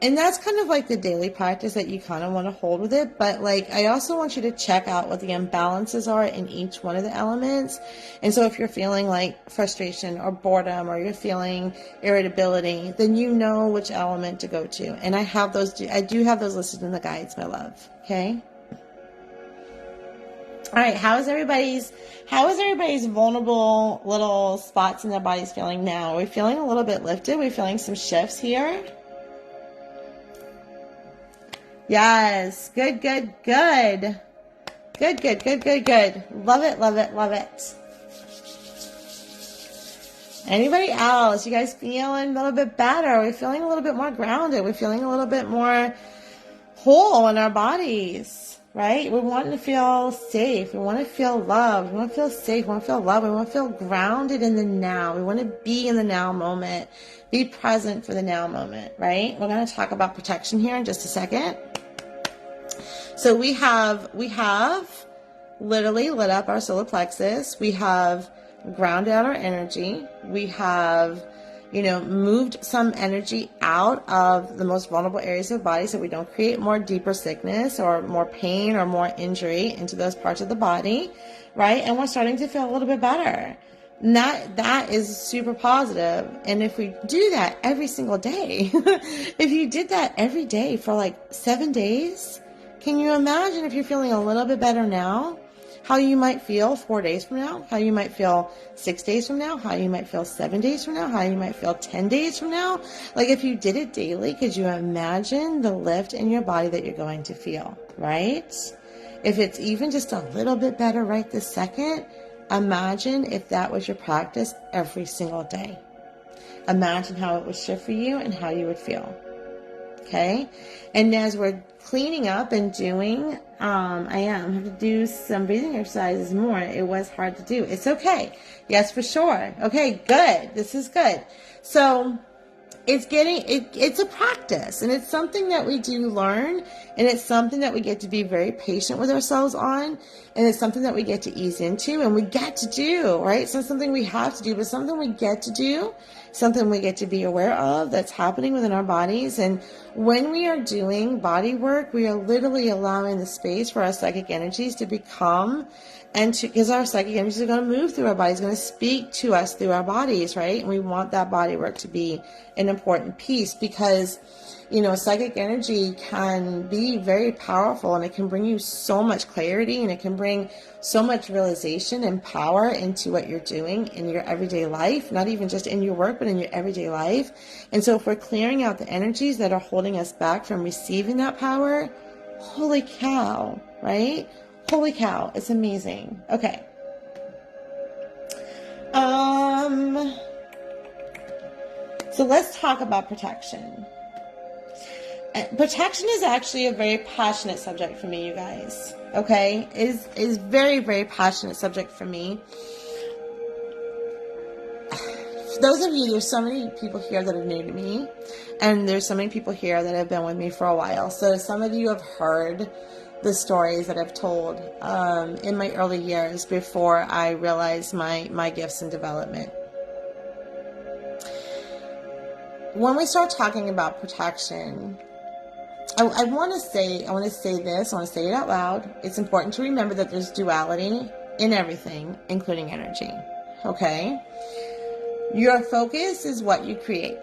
Speaker 1: And that's kind of like the daily practice that you kind of want to hold with it. But like, I also want you to check out what the imbalances are in each one of the elements. And so if you're feeling like frustration or boredom, or you're feeling irritability, then you know which element to go to. And I do have those listed in the guides, my love. Okay. All right. How is everybody's vulnerable little spots in their bodies feeling now? Are we feeling a little bit lifted? Are we feeling some shifts here? Yes. Good. Good. Good. Good. Good. Good. Good. Good. Love it. Love it. Love it. Anybody else? You guys feeling a little bit better? Are we feeling a little bit more grounded? We're feeling a little bit more whole in our bodies, right? We want to feel safe. We want to feel loved. We want to feel safe. We want to feel loved. We want to feel grounded in the now. We want to be in the now moment. Be present for the now moment, right? We're going to talk about protection here in just a second. So we have literally lit up our solar plexus. We have grounded out our energy. We have, moved some energy out of the most vulnerable areas of the body so we don't create more deeper sickness or more pain or more injury into those parts of the body, right? And we're starting to feel a little bit better. that is super positive. And if we do that every single day, if you did that every day for like 7 days, can you imagine if you're feeling a little bit better now, how you might feel 4 days from now, how you might feel 6 days from now, how you might feel 7 days from now, how you might feel 10 days from now? Like if you did it daily, could you imagine the lift in your body that you're going to feel, right? If it's even just a little bit better right this second, imagine if that was your practice every single day. Imagine how it would shift for you and how you would feel. Okay? And as we're cleaning up and doing, I have to do some breathing exercises more. It was hard to do. It's okay. Yes, for sure. Okay, good. This is good. So it's a practice, and it's something that we do learn, and it's something that we get to be very patient with ourselves on, and it's something that we get to ease into, and we get to do, right? It's not something we have to do, but something we get to do, something we get to be aware of that's happening within our bodies. And when we are doing body work, we are literally allowing the space for our psychic energies to become, and because our psychic energies are going to move through our bodies, going to speak to us through our bodies, right? And we want that body work to be an important piece, because, you know, psychic energy can be very powerful, and it can bring you so much clarity, and it can bring so much realization and power into what you're doing in your everyday life, not even just in your work, but in your everyday life. And so if we're clearing out the energies that are holding us back from receiving that power, holy cow, right? Holy cow, it's amazing. Okay. So let's talk about protection. Protection is actually a very passionate subject for me, you guys. Okay? It is very, very passionate subject for me. For those of you, there's so many people here that are new to me, and there's so many people here that have been with me for a while. So some of you have heard the stories that I've told in my early years before I realized my gifts and development. When we start talking about protection, I want to say this, I want to say it out loud. It's important to remember that there's duality in everything, including energy. Okay? Your focus is what you create.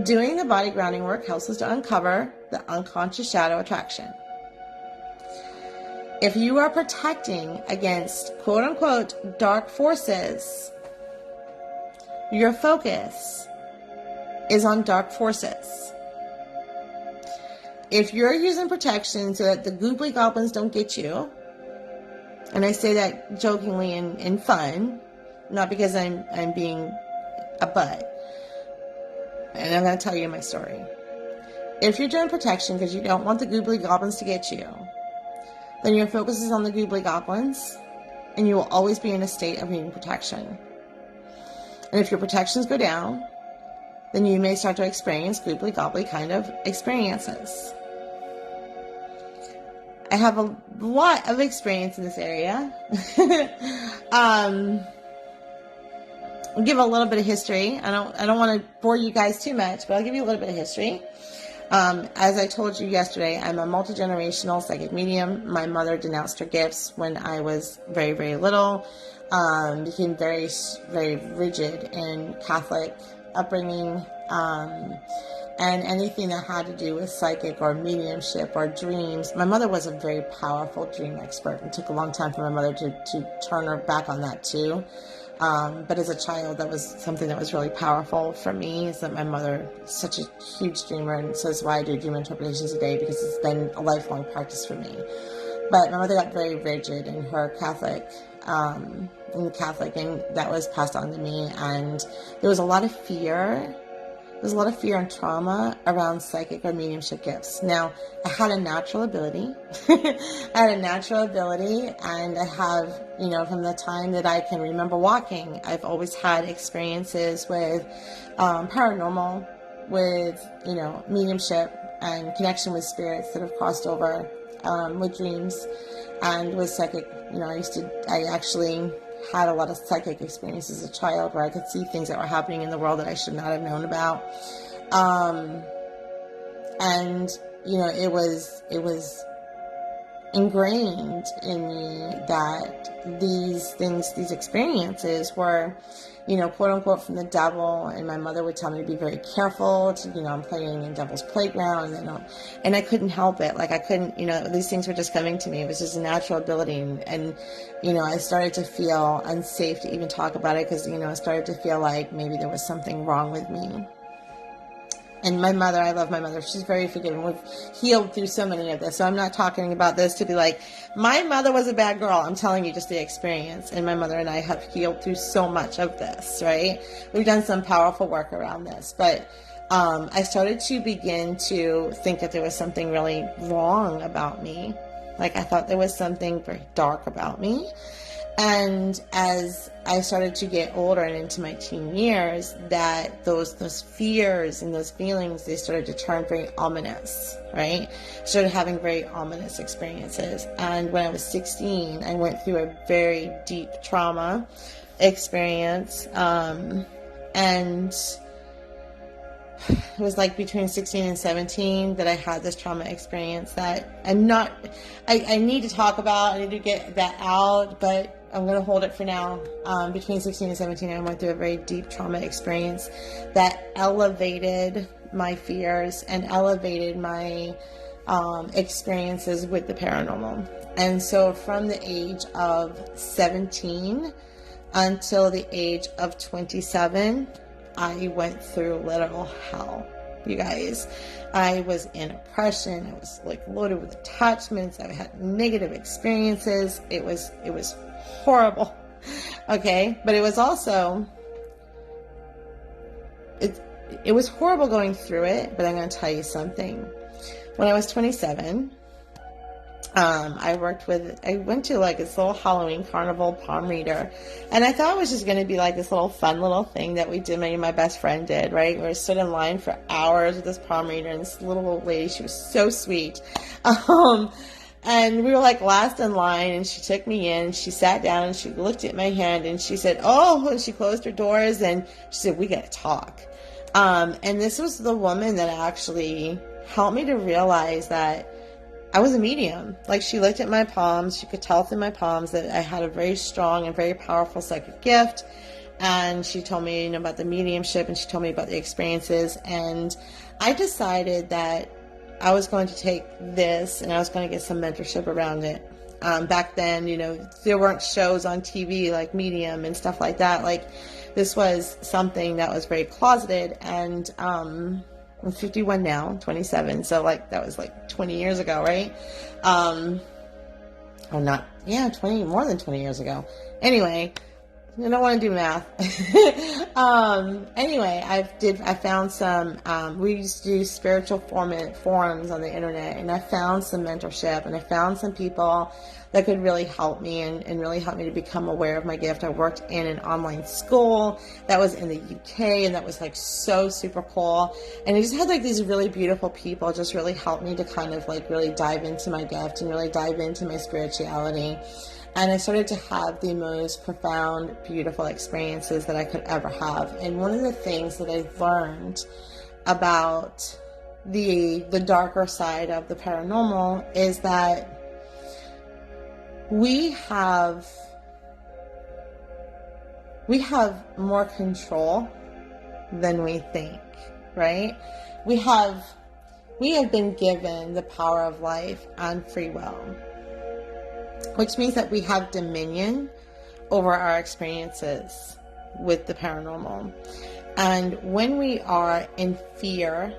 Speaker 1: Doing the body grounding work helps us to uncover the unconscious shadow attraction. If you are protecting against quote unquote dark forces, your focus is on dark forces. If you're using protection so that the goobly goblins don't get you, and I say that jokingly and fun, not because I'm being a butt, and I'm going to tell you my story. If you're doing protection because you don't want the goobly goblins to get you, then your focus is on the goobly goblins, and you will always be in a state of needing protection. And if your protections go down, then you may start to experience goobly gobbly kind of experiences. I have a lot of experience in this area. I'll give a little bit of history. I don't want to bore you guys too much, but I'll give you a little bit of history. As I told you yesterday, I'm a multi-generational psychic medium. My mother denounced her gifts when I was very, very little. Became very, very rigid in Catholic upbringing. And anything that had to do with psychic or mediumship or dreams. My mother was a very powerful dream expert. It took a long time for my mother to turn her back on that too. But as a child, that was something that was really powerful for me, is that my mother is such a huge dreamer, and so is why I do dream interpretations today, because it's been a lifelong practice for me. But my mother got very rigid in her Catholic, and that was passed on to me, and there was a lot of fear. There's a lot of fear and trauma around psychic or mediumship gifts. Now, I had a natural ability. And I have, from the time that I can remember walking, I've always had experiences with paranormal, with, mediumship and connection with spirits that have crossed over with dreams and with psychic. I actually had a lot of psychic experiences as a child where I could see things that were happening in the world that I should not have known about. And, it was ingrained in me that these things, these experiences were, quote unquote from the devil. And my mother would tell me to be very careful to, I'm playing in devil's playground, and I couldn't help it. Like I couldn't, these things were just coming to me. It was just a natural ability. And I started to feel unsafe to even talk about it because, I started to feel like maybe there was something wrong with me. And my mother, I love my mother. She's very forgiving. We've healed through so many of this. So I'm not talking about this to be like, my mother was a bad girl. I'm telling you just the experience. And my mother and I have healed through so much of this, right? We've done some powerful work around this. But I started to begin to think that there was something really wrong about me. Like I thought there was something very dark about me. And as I started to get older and into my teen years, that those fears and those feelings, they started to turn very ominous, right? Started having very ominous experiences. And when I was 16, I went through a very deep trauma experience. And it was like between 16 and 17 that I had this trauma experience that I need to talk about. I need to get that out, but I'm going to hold it for now. Between 16 and 17, I went through a very deep trauma experience that elevated my fears and elevated my experiences with the paranormal. And so from the age of 17 until the age of 27, I went through literal hell, you guys. I was in oppression. I was like loaded with attachments. I had negative experiences. It was horrible. Okay. But it was also, it was horrible going through it, but I'm going to tell you something. When I was 27, I went to like this little Halloween carnival palm reader, and I thought it was just going to be like this little fun little thing that we did, me and my best friend did, right? We stood in line for hours with this palm reader, and this little old lady, she was so sweet. And we were like last in line, and she took me in, she sat down, and she looked at my hand, and she said, oh, and she closed her doors, and she said, we got to talk. And this was the woman that actually helped me to realize that I was a medium. Like she looked at my palms, she could tell through my palms that I had a very strong and very powerful psychic gift. And she told me, about the mediumship, and she told me about the experiences. And I decided that I was going to take this and I was going to get some mentorship around it. Back then, there weren't shows on TV like Medium and stuff like that. Like this was something that was very closeted, and I'm 51 now, 27. So like that was like 20 years ago, right? Or not, more than 20 years ago. Anyway, I don't want to do math. Anyway, I found some, we used to do spiritual forums on the internet, and I found some mentorship, and I found some people that could really help me and really help me to become aware of my gift. I worked in an online school that was in the UK, and that was like so super cool. And I just had like these really beautiful people just really help me to kind of like really dive into my gift and really dive into my spirituality. And I started to have the most profound, beautiful experiences that I could ever have. And one of the things that I learned about the darker side of the paranormal is that we have more control than we think, right? We have been given the power of life and free will, which means that we have dominion over our experiences with the paranormal. And when we are in fear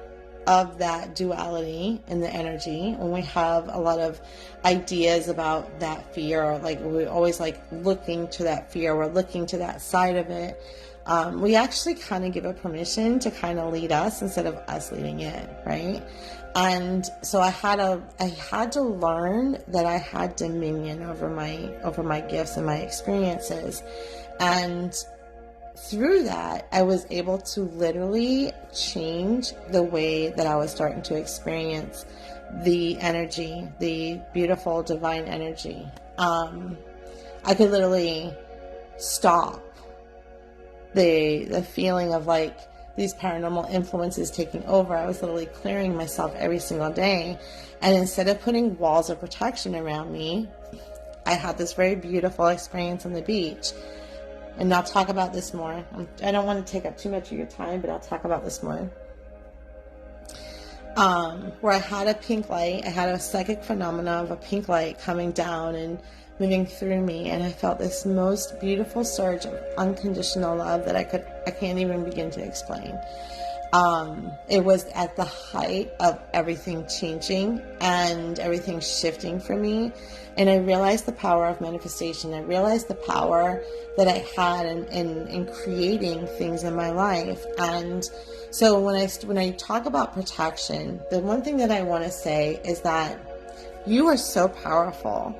Speaker 1: of that duality in the energy, when we have a lot of ideas about that fear, or like we're always like looking to that fear, we're looking to that side of it, we actually kind of give it permission to kind of lead us instead of us leading it, right? And so I had to learn that I had dominion over my gifts and my experiences. And through that, I was able to literally change the way that I was starting to experience the energy, the beautiful divine energy. I could literally stop the feeling of like these paranormal influences taking over. I was literally clearing myself every single day. And instead of putting walls of protection around me, I had this very beautiful experience on the beach. And I'll talk about this more. I don't want to take up too much of your time, but I'll talk about this more. Where I had a pink light. I had a psychic phenomena of a pink light coming down and moving through me. And I felt this most beautiful surge of unconditional love that I can't even begin to explain. It was at the height of everything changing and everything shifting for me. And I realized the power of manifestation. I realized the power that I had in creating things in my life. And so when I talk about protection, the one thing that I want to say is that you are so powerful.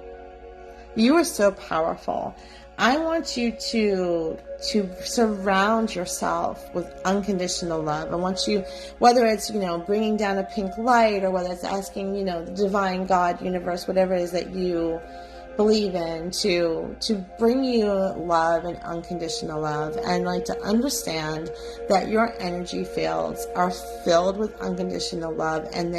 Speaker 1: You are so powerful. I want you to surround yourself with unconditional love. I want you, whether it's, bringing down a pink light, or whether it's asking, the divine God, universe, whatever it is that you believe in, to bring you love and unconditional love, and like to understand that your energy fields are filled with unconditional love, and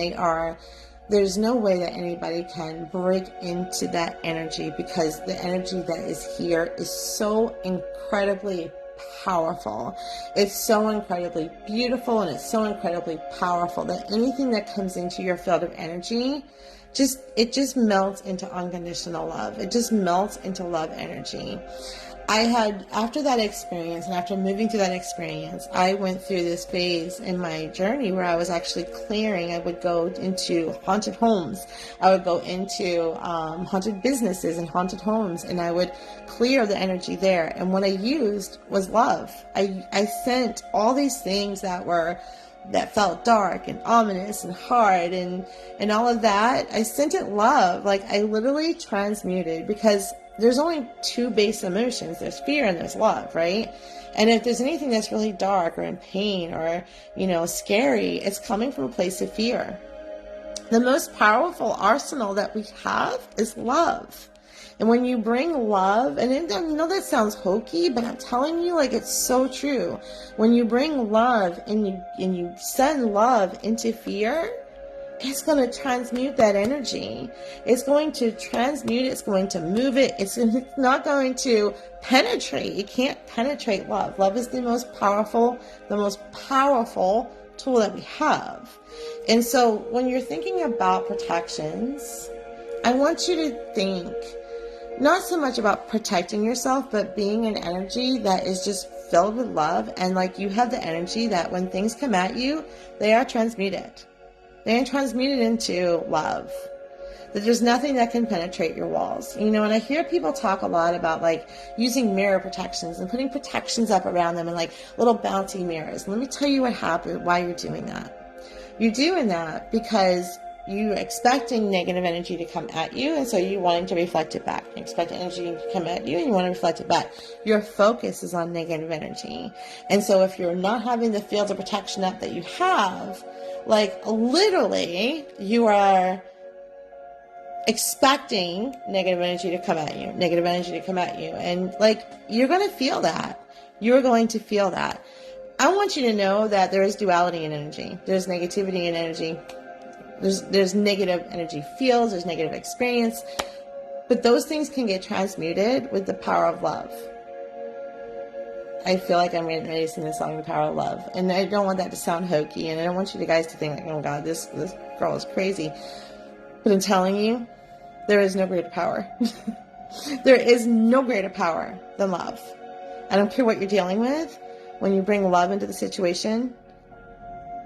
Speaker 1: there's no way that anybody can break into that energy, because the energy that is here is so incredibly powerful. It's so incredibly beautiful, and it's so incredibly powerful that anything that comes into your field of energy, it just melts into unconditional love. It just melts into love energy. After that experience, and after moving through that experience, I went through this phase in my journey where I was actually clearing. I would go into haunted homes. I would go into haunted businesses and haunted homes, and I would clear the energy there. And what I used was love. I sent all these things that felt dark and ominous and hard and all of that. I sent it love. Like, I literally transmuted, because there's only two base emotions. There's fear and there's love, right? And if there's anything that's really dark or in pain or, scary, it's coming from a place of fear. The most powerful arsenal that we have is love. And when you bring love, and I know that sounds hokey, but I'm telling you, like, it's so true. When you bring love and you send love into fear, it's going to transmute that energy. It's going to transmute it. It's going to move it. It's not going to penetrate. It can't penetrate love. Love is the most powerful tool that we have. And so when you're thinking about protections, I want you to think not so much about protecting yourself, but being an energy that is just filled with love. And like, you have the energy that when things come at you, they are transmuted. They are transmuted into love. That there's nothing that can penetrate your walls. And I hear people talk a lot about like using mirror protections and putting protections up around them and like little bouncy mirrors. Let me tell you what happened, why you're doing that. You're doing that because you're expecting negative energy to come at you, and so you're wanting to reflect it back. You expect energy to come at you, and you want to reflect it back. Your focus is on negative energy. And so if you're not having the fields of protection up that you have, like literally you are expecting negative energy to come at you. And like, you're going to feel that. You're going to feel that. I want you to know that there is duality in energy. There's negativity in energy. There's negative energy fields, there's negative experience, but those things can get transmuted with the power of love. I feel like I'm ready to sing the song, The Power of Love. And I don't want that to sound hokey, and I don't want you guys to think like, oh God, this girl is crazy. But I'm telling you, there is no greater power. There is no greater power than love. I don't care what you're dealing with. When you bring love into the situation,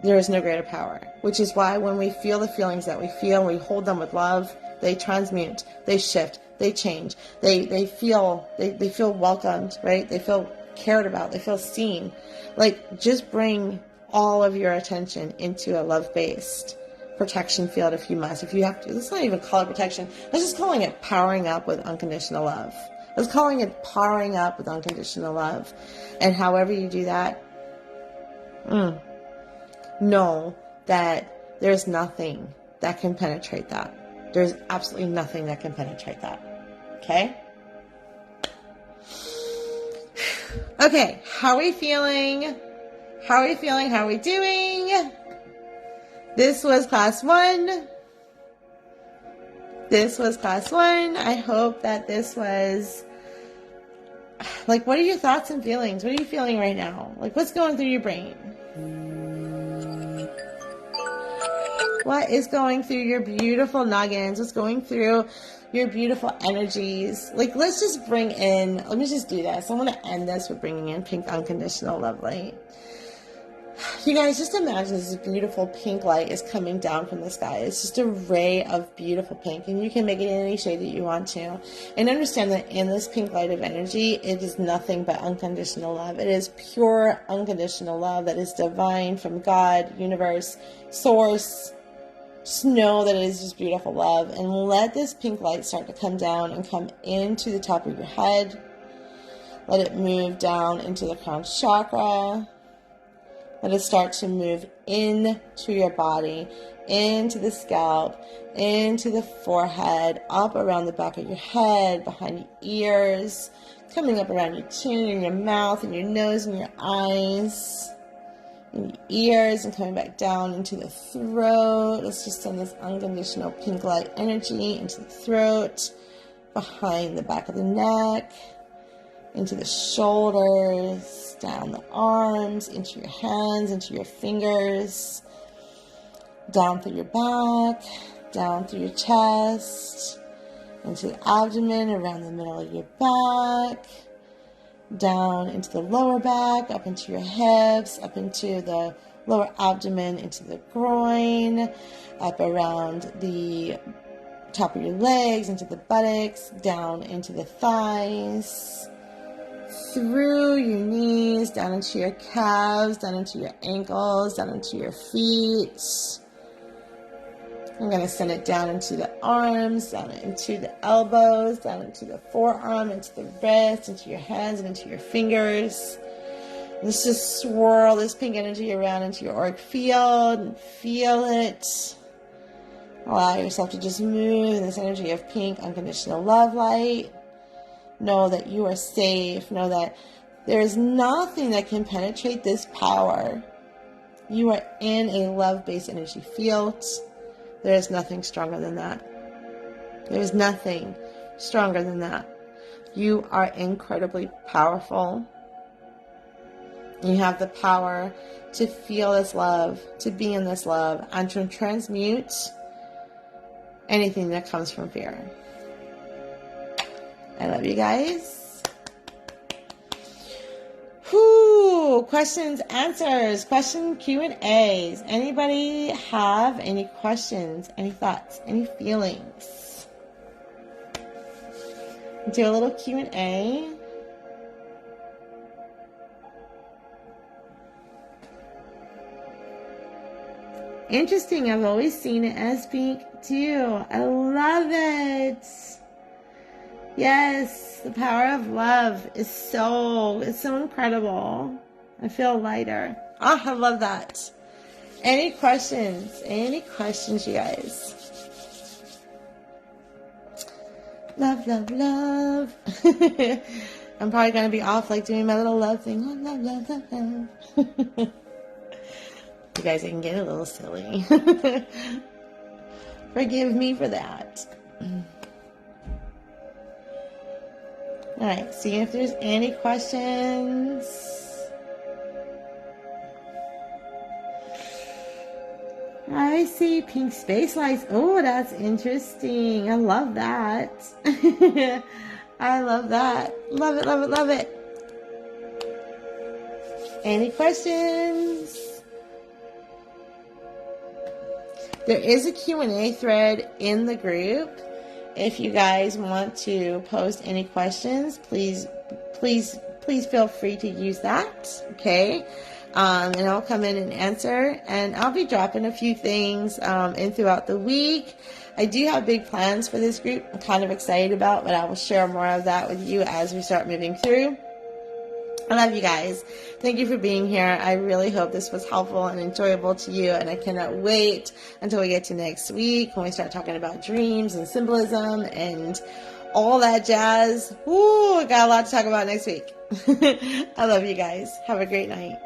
Speaker 1: there is no greater power, which is why when we feel the feelings that we feel, we hold them with love, they transmute, they shift, they change, they feel welcomed, right? They feel cared about, they feel seen. Like, just bring all of your attention into a love-based protection field if you must. If you have to, let's not even call it protection. Let's just calling it powering up with unconditional love. Let's calling it powering up with unconditional love. And however you do that, know that there's nothing that can penetrate that. There's absolutely nothing that can penetrate that. Okay? Okay, how are we feeling? How are we feeling? How are we doing? This was class 1. This was class 1. I hope that this was, like, what are your thoughts and feelings? What are you feeling right now? Like, what's going through your brain? What is going through your beautiful noggins? What's going through your beautiful energies? Like, let's just bring in, let me just do this. I want to end this with bringing in pink unconditional love light. You guys, just imagine this beautiful pink light is coming down from the sky. It's just a ray of beautiful pink, and you can make it in any shade that you want to. And understand that in this pink light of energy, it is nothing but unconditional love. It is pure unconditional love that is divine from God, universe, source. Just know that it is just beautiful love. And let this pink light start to come down and come into the top of your head. Let it move down into the crown chakra. Let it start to move into your body, into the scalp, into the forehead, up around the back of your head, behind your ears, coming up around your chin and your mouth and your nose and your eyes, and your ears, and coming back down into the throat. Let's just send this unconditional pink light energy into the throat, behind the back of the neck, into the shoulders, down the arms, into your hands, into your fingers, down through your back, down through your chest, into the abdomen, around the middle of your back, down into the lower back, up into your hips, up into the lower abdomen, into the groin, up around the top of your legs, into the buttocks, down into the thighs, through your knees, down into your calves, down into your ankles, down into your feet. I'm going to send it down into the arms, down into the elbows, down into the forearm, into the wrist, into your hands, and into your fingers. Let's just swirl this pink energy around into your auric field and feel it. Allow yourself to just move in this energy of pink unconditional love light. Know that you are safe. Know that there is nothing that can penetrate this power. You are in a love-based energy field. There is nothing stronger than that. There is nothing stronger than that. You are incredibly powerful. You have the power to feel this love, to be in this love, and to transmute anything that comes from fear. I love you guys. Whew, questions, answers, question Q&As. Anybody have any questions, any thoughts, any feelings? Do a little Q&A. Interesting, I've always seen it as pink too. I love it. Yes, the power of love is so incredible. I feel lighter. Oh, I love that. Any questions? Any questions, you guys? Love, love, love. I'm probably going to be off like doing my little love thing. Oh, love, love, love, love. You guys, I can get a little silly. Forgive me for that. All right, see if there's any questions. I see pink space lights. Oh, that's interesting. I love that. I love that. Love it, love it, love it. Any questions? There is a Q&A thread in the group. If you guys want to post any questions, please feel free to use that, okay? And I'll come in and answer, and I'll be dropping a few things in throughout the week. I do have big plans for this group I'm kind of excited about, but I will share more of that with you as we start moving through. I love you guys. Thank you for being here. I really hope this was helpful and enjoyable to you, and I cannot wait until we get to next week when we start talking about dreams and symbolism and all that jazz. Ooh, I got a lot to talk about next week. I love you guys. Have a great night.